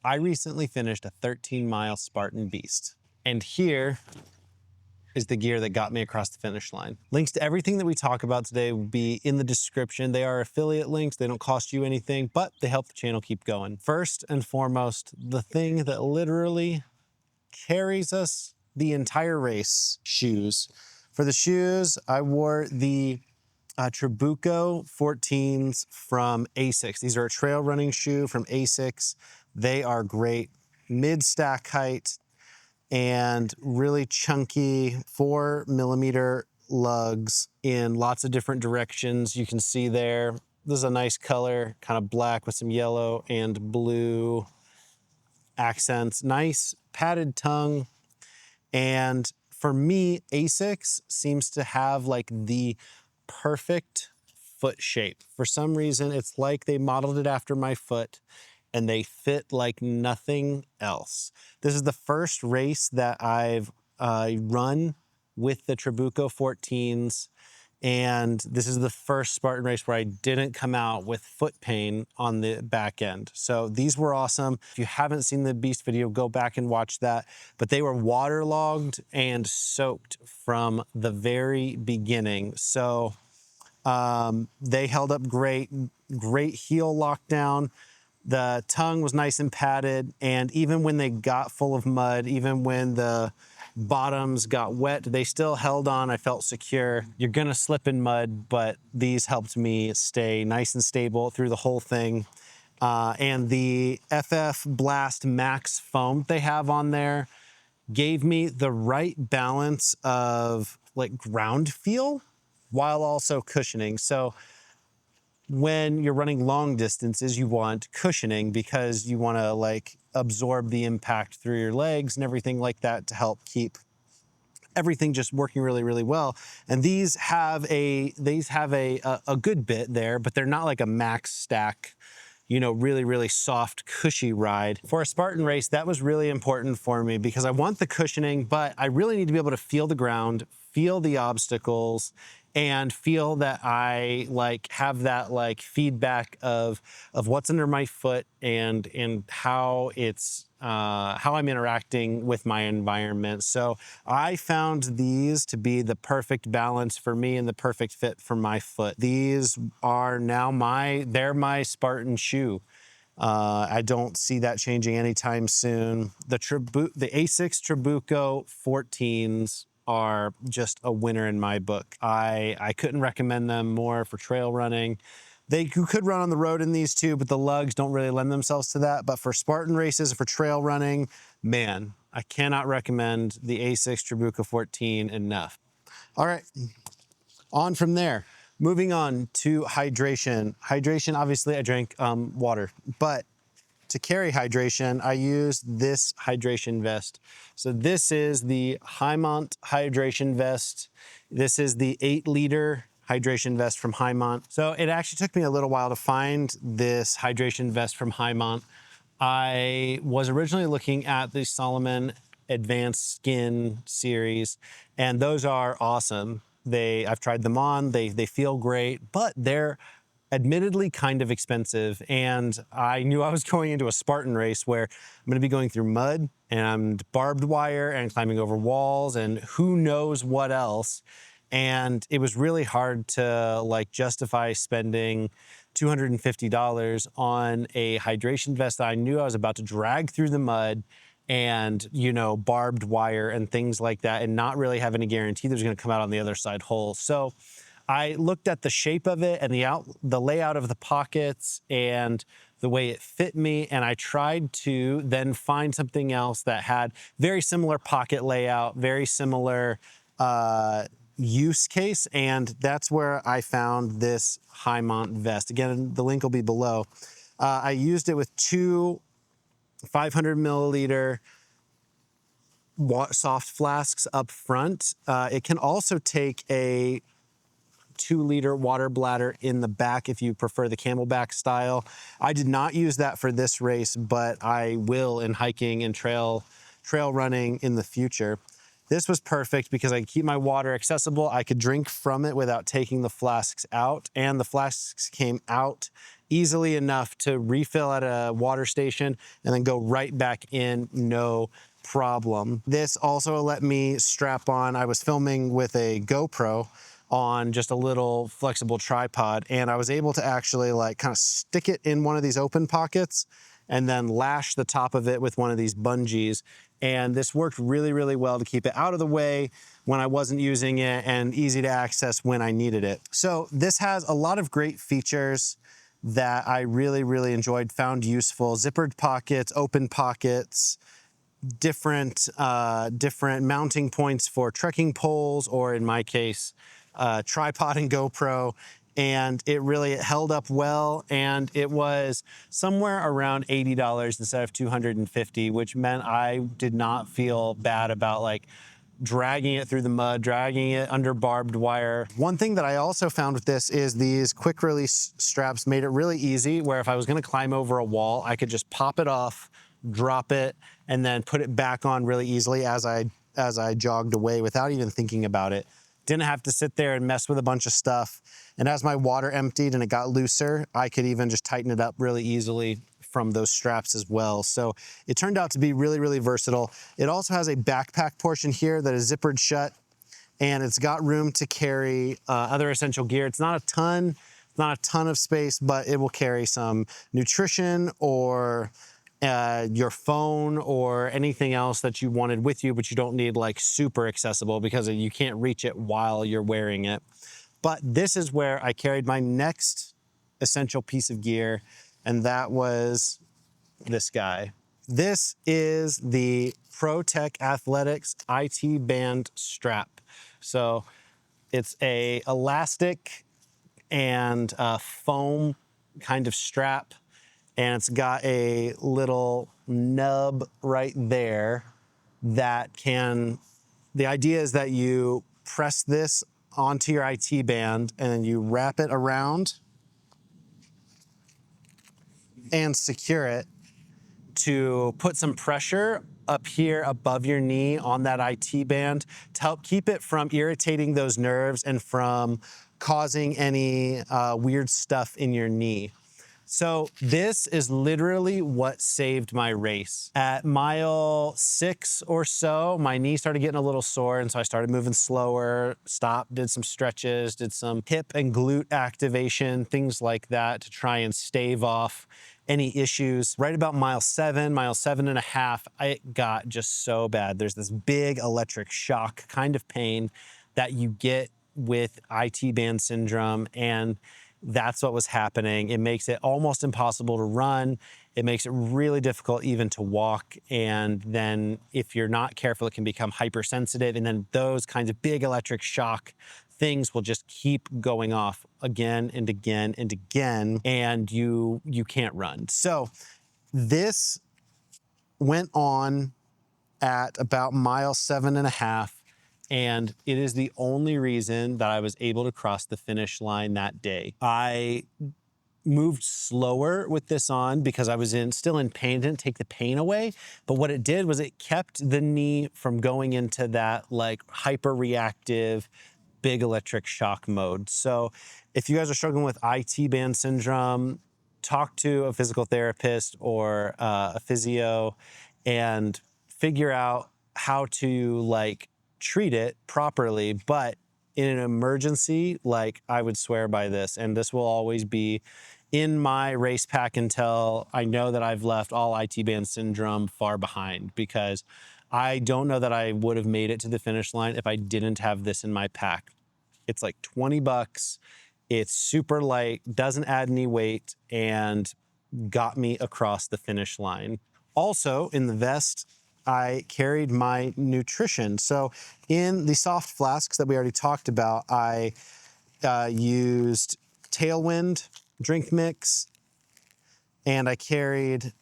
I recently finished a 13-mile Spartan Beast, and here is the gear that got me across the finish line. Links to everything that we talk about today will be in the description. They are affiliate links. They don't cost you anything, but they help the channel keep going. First and foremost, the thing that literally carries us the entire race: shoes. For the shoes, I wore the Trabuco 14s from Asics. These are a trail running shoe from Asics. They are great, mid-stack height and really chunky 4mm lugs in lots of different directions. You can see there, this is a nice color, kind of black with some yellow and blue accents. Nice padded tongue. And for me, Asics seems to have like the perfect foot shape. For some reason, it's like they modeled it after my foot and they fit like nothing else. This is the first race that I've run with the Trabuco 14s. And this is the first Spartan race where I didn't come out with foot pain on the back end. So these were awesome. If you haven't seen the Beast video, go back and watch that. But they were waterlogged and soaked from the very beginning. So they held up great, great heel lockdown. The tongue was nice and padded. And even when they got full of mud, even when the bottoms got wet, they still held on. I felt secure. You're gonna slip in mud, but these helped me stay nice and stable through the whole thing. And the FF Blast Max foam they have on there gave me the right balance of like ground feel while also cushioning. So when you're running long distances, you want cushioning because you want to like absorb the impact through your legs and everything like that to help keep everything just working really, really well. And these have a good bit there, but they're not like a max stack, you know, really, really soft, cushy ride. For a Spartan race, that was really important for me because I want the cushioning, but I really need to be able to feel the ground, feel the obstacles, and feel that I like have that like feedback of what's under my foot and how it's how I'm interacting with my environment. So I found these to be the perfect balance for me and the perfect fit for my foot. These are now they're my Spartan shoe. I don't see that changing anytime soon. The Asics Trabuco 14s are just a winner in my book. I couldn't recommend them more for trail running. You could run on the road in these too, but the lugs don't really lend themselves to that. But for Spartan races, for trail running, man, I cannot recommend the Asics Trabuco 14 enough. All right, on from there. Moving on to hydration. Hydration, obviously I drank water, but to carry hydration, I used this hydration vest. So this is the Hymont hydration vest. This is the 8-liter hydration vest from Hymont. So it actually took me a little while to find this hydration vest from Hymont. I was originally looking at the Solomon Advanced Skin series, and those are awesome. I've tried them on, they feel great, but they're admittedly kind of expensive. And I knew I was going into a Spartan race where I'm gonna be going through mud and barbed wire and climbing over walls and who knows what else. And it was really hard to like justify spending $250 on a hydration vest that I knew I was about to drag through the mud and, you know, barbed wire and things like that, and not really have any guarantee that it was gonna come out on the other side whole. So I looked at the shape of it and the layout of the pockets and the way it fit me, and I tried to then find something else that had very similar pocket layout, very similar use case, and that's where I found this Hymont vest. Again, the link will be below. I used it with two 500 milliliter soft flasks up front. It can also take a 2-liter water bladder in the back if you prefer the Camelback style. I did not use that for this race, but I will in hiking and trail running in the future. This was perfect because I could keep my water accessible. I could drink from it without taking the flasks out, and the flasks came out easily enough to refill at a water station and then go right back in, no problem. This also let me strap on, I was filming with a GoPro on just a little flexible tripod, and I was able to actually like kind of stick it in one of these open pockets and then lash the top of it with one of these bungees. And this worked really, really well to keep it out of the way when I wasn't using it and easy to access when I needed it. So this has a lot of great features that I really, really enjoyed, found useful. Zippered pockets, open pockets, different mounting points for trekking poles, or in my case, tripod and GoPro. And it held up well, and it was somewhere around $80 instead of $250, which meant I did not feel bad about like dragging it through the mud, dragging it under barbed wire. One thing that I also found with this is these quick release straps made it really easy, where if I was gonna climb over a wall, I could just pop it off, drop it, and then put it back on really easily as I jogged away without even thinking about it. Didn't have to sit there and mess with a bunch of stuff. And as my water emptied and it got looser, I could even just tighten it up really easily from those straps as well. So it turned out to be really, really versatile. It also has a backpack portion here that is zippered shut, and it's got room to carry other essential gear. It's not a ton of space, but it will carry some nutrition or your phone or anything else that you wanted with you, but you don't need like super accessible because you can't reach it while you're wearing it. But this is where I carried my next essential piece of gear, and that was this guy. This is the ProTech Athletics IT band strap. So it's a elastic and foam kind of strap, and it's got a little nub right there that the idea is that you press this onto your IT band and then you wrap it around and secure it to put some pressure up here above your knee on that IT band to help keep it from irritating those nerves and from causing any weird stuff in your knee. So this is literally what saved my race. At mile 6 or so, my knee started getting a little sore, and so I started moving slower, stopped, did some stretches, did some hip and glute activation, things like that to try and stave off any issues. Right about mile 7 and a half, it got just so bad. There's this big electric shock kind of pain that you get with IT band syndrome, and that's what was happening. It makes it almost impossible to run. It makes it really difficult even to walk. And then if you're not careful, it can become hypersensitive. And then those kinds of big electric shock things will just keep going off again and again and again, and you can't run. So this went on at about mile 7 and a half. And it is the only reason that I was able to cross the finish line that day. I moved slower with this on because I was still in pain. It didn't take the pain away, but what it did was it kept the knee from going into that like hyper reactive big electric shock mode. So if you guys are struggling with IT band syndrome, talk to a physical therapist or a physio and figure out how to like treat it properly. But in an emergency, like I would swear by this, and this will always be in my race pack until I know that I've left all IT band syndrome far behind, because I don't know that I would have made it to the finish line if I didn't have this in my pack. It's like 20 bucks. It's super light, doesn't add any weight, and got me across the finish line. Also in the vest, I carried my nutrition. So in the soft flasks that we already talked about, I used Tailwind drink mix, and I carried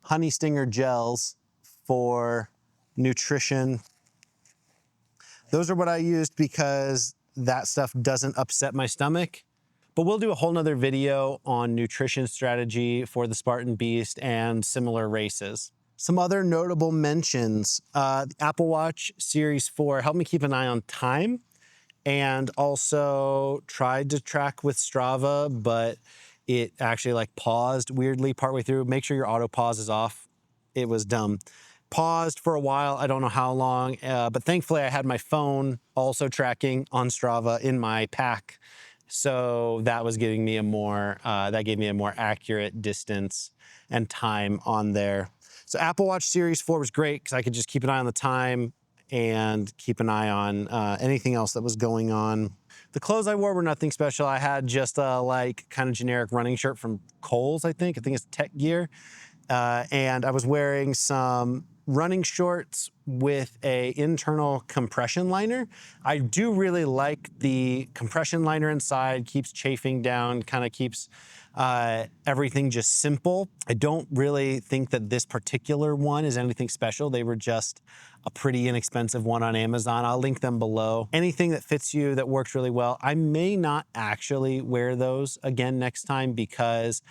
Honey Stinger gels for nutrition. Those are what I used because that stuff doesn't upset my stomach. But we'll do a whole nother video on nutrition strategy for the Spartan Beast and similar races. Some other notable mentions, the Apple Watch Series 4 helped me keep an eye on time, and also tried to track with Strava, but it actually like paused weirdly partway through. Make sure your auto pause is off. It was dumb. Paused for a while. I don't know how long, but thankfully I had my phone also tracking on Strava in my pack. So that was giving me that gave me a more accurate distance and time on there. So Apple Watch Series 4 was great because I could just keep an eye on the time and keep an eye on anything else that was going on. The clothes I wore were nothing special. I had just a like kind of generic running shirt from Kohl's, I think it's Tech Gear. And I was wearing some running shorts with a internal compression liner. I do really like the compression liner inside, keeps chafing down, kind of keeps everything just simple. I don't really think that this particular one is anything special. They were just a pretty inexpensive one on Amazon. I'll link them below. Anything that fits you that works really well. I may not actually wear those again next time because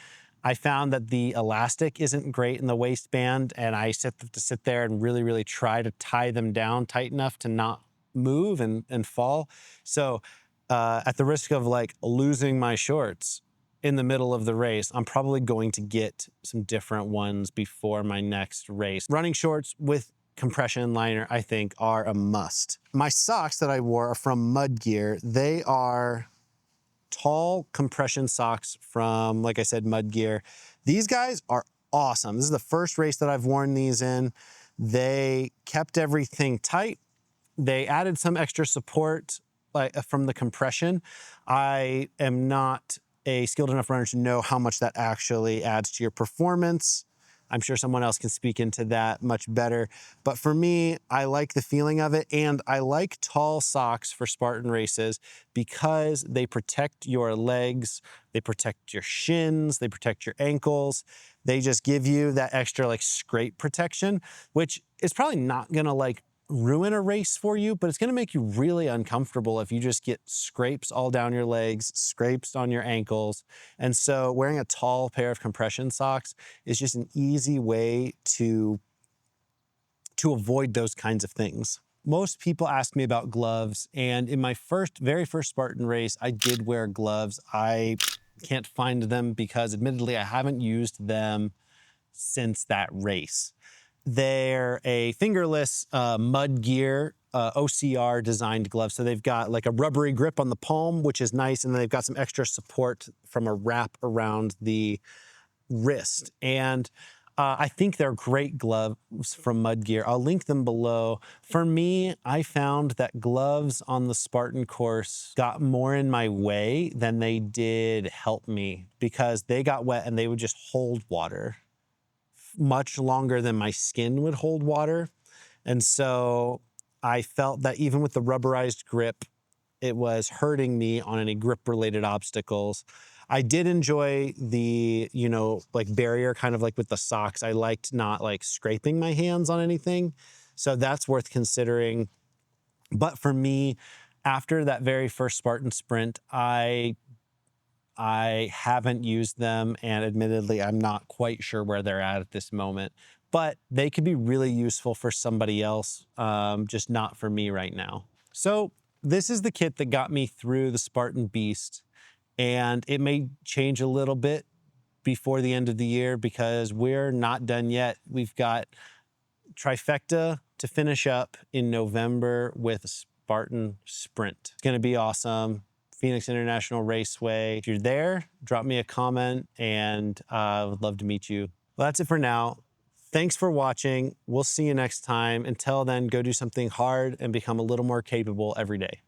I found that the elastic isn't great in the waistband, and I have to sit there and really, really try to tie them down tight enough to not move and fall. So at the risk of like losing my shorts in the middle of the race, I'm probably going to get some different ones before my next race. Running shorts with compression liner, I think, are a must. My socks that I wore are from Mud Gear. They are tall compression socks from, like I said, Mud Gear. These guys are awesome. This is the first race that I've worn these in. They kept everything tight. They added some extra support from the compression. I am not a skilled enough runner to know how much that actually adds to your performance. I'm sure someone else can speak into that much better. But for me, I like the feeling of it. And I like tall socks for Spartan races because they protect your legs, they protect your shins, they protect your ankles. They just give you that extra like scrape protection, which is probably not gonna like ruin a race for you, but it's gonna make you really uncomfortable if you just get scrapes all down your legs, scrapes on your ankles. And so wearing a tall pair of compression socks is just an easy way to avoid those kinds of things. Most people ask me about gloves, and in my very first Spartan race, I did wear gloves. I can't find them because admittedly I haven't used them since that race. They're a fingerless Mud Gear OCR designed glove. So they've got like a rubbery grip on the palm, which is nice. And then they've got some extra support from a wrap around the wrist. And I think they're great gloves from Mud Gear. I'll link them below. For me, I found that gloves on the Spartan course got more in my way than they did help me because they got wet and they would just hold water much longer than my skin would hold water. And so I felt that even with the rubberized grip, it was hurting me on any grip related obstacles. I did enjoy the, like barrier kind of like with the socks. I liked not like scraping my hands on anything. So that's worth considering. But for me, after that very first Spartan sprint, I haven't used them, and admittedly, I'm not quite sure where they're at this moment, but they could be really useful for somebody else, just not for me right now. So this is the kit that got me through the Spartan Beast, and it may change a little bit before the end of the year because we're not done yet. We've got trifecta to finish up in November with a Spartan Sprint. It's gonna be awesome. Phoenix International Raceway. If you're there, drop me a comment and I would love to meet you. Well, that's it for now. Thanks for watching. We'll see you next time. Until then, go do something hard and become a little more capable every day.